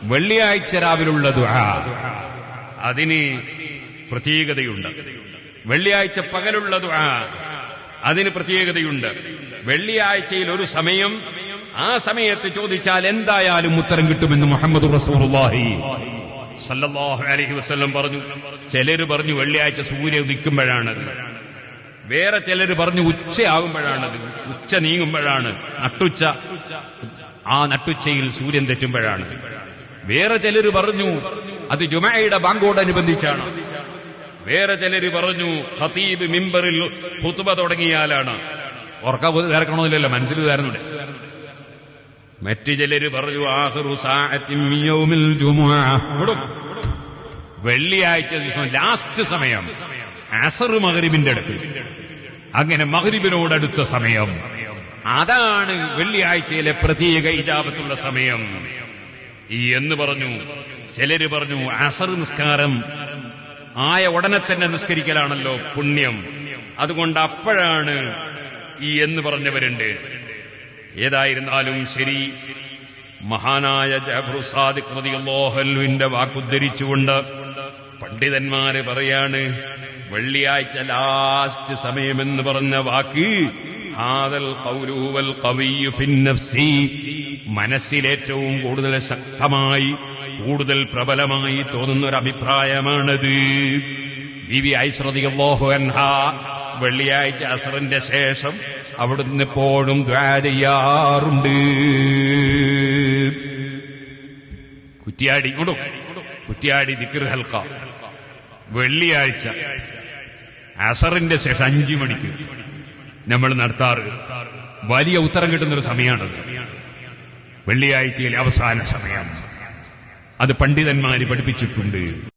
വെള്ളിയാഴ്ച രാവിലുള്ള ദുആ അതിന് പ്രത്യേകതയുണ്ട്. വെള്ളിയാഴ്ച പകലുള്ള ദുആ അതിന് പ്രത്യേകതയുണ്ട്. വെള്ളിയാഴ്ചയിൽ ഒരു സമയം, ആ സമയത്ത് ചോദിച്ചാൽ എന്തായാലും ഉത്തരം കിട്ടുമെന്ന് മുഹമ്മദ് റസൂലുള്ളാഹി സല്ലല്ലാഹു അലൈഹി വസല്ലം പറഞ്ഞു. ചിലര് പറഞ്ഞു വെള്ളിയാഴ്ച സൂര്യൻ ഉദിക്കുമ്പോഴാണത്, വേറെ ചിലര് പറഞ്ഞു ഉച്ചയാകുമ്പോഴാണത്, ഉച്ച നീങ്ങുമ്പോഴാണ്, നട്ടുച്ച, ആ നട്ടുച്ചയിൽ സൂര്യൻ തെറ്റുമ്പോഴാണ്. വേറെ ചിലര് പറഞ്ഞു അത് ജുമഅയുടെ ബാങ്കോടനുബന്ധിച്ചാണ്. വേറെ ചിലര് പറഞ്ഞു ഖതീബ് മിമ്പറിൽ ഖുത്ബ തുടങ്ങിയാലാണ്. ഓർക്കണമില്ലല്ലോ, മനസ്സിൽ തരുന്നുണ്ട്. മറ്റു ചിലര് പറഞ്ഞു ആഖിറു സാഅത്തിൻ മിൻ യൗമിൽ ജുമുഅ, വെള്ളിയാഴ്ച ദിവസം ലാസ്റ്റ് സമയം, അസ്ർ മഗ്രിബിന്റെ അടുത്ത്, അങ്ങനെ മഗ്രിബിനോടടുത്ത സമയം, അതാണ് വെള്ളിയാഴ്ചയിലെ പ്രത്യേക ഇജാബത്തുള്ള സമയം എന്ന് പറഞ്ഞു. ചിലര് പറഞ്ഞു അസ്ർ നിസ്കാരം ആയ ഉടനെ തന്നെ നിസ്കരിക്കലാണല്ലോ പുണ്യം, അതുകൊണ്ട് അപ്പോഴാണ് എന്ന് പറഞ്ഞവരുണ്ട്. ഏതായിരുന്നാലും ശരി, മഹാനായ ജഅഫർ സാദിഖ് റളിയല്ലാഹു അൻഹുവിന്റെ വാക്കുദ്ധരിച്ചുകൊണ്ട് പണ്ഡിതന്മാര് പറയാണ്, വെള്ളിയാഴ്ച ലാസ്റ്റ് സമയമെന്ന് പറഞ്ഞ വാക്ക് ഹാദൽ ഖൗലു വൽ ഖവിയ്യു ഫിൻ നഫ്സി, മനസ്സിലേറ്റവും കൂടുതൽ ശക്തമായി, കൂടുതൽ പ്രബലമായി തോന്നുന്ന ഒരു അഭിപ്രായമാണത്. ബീവി ആയിഷ റളിയല്ലാഹു അൻഹാ വെള്ളിയാഴ്ച അസ്റിന്റെ ശേഷം അവിടുന്ന് എപ്പോഴും ദുആ ചെയ്യാറുണ്ട്. കുറ്റ്യാടി ദിക്ർ ഹൽഖ വെള്ളിയാഴ്ച അസറിന്റെ ശേഷം 5 മണിക്ക് നമ്മൾ നടത്താറ്. വലിയ ഉത്തരം കിട്ടുന്നൊരു സമയമാണത്, വെള്ളിയാഴ്ചയിലെ അവസാന സമയം. അത് പണ്ഡിതന്മാര് പഠിപ്പിച്ചിട്ടുണ്ട്.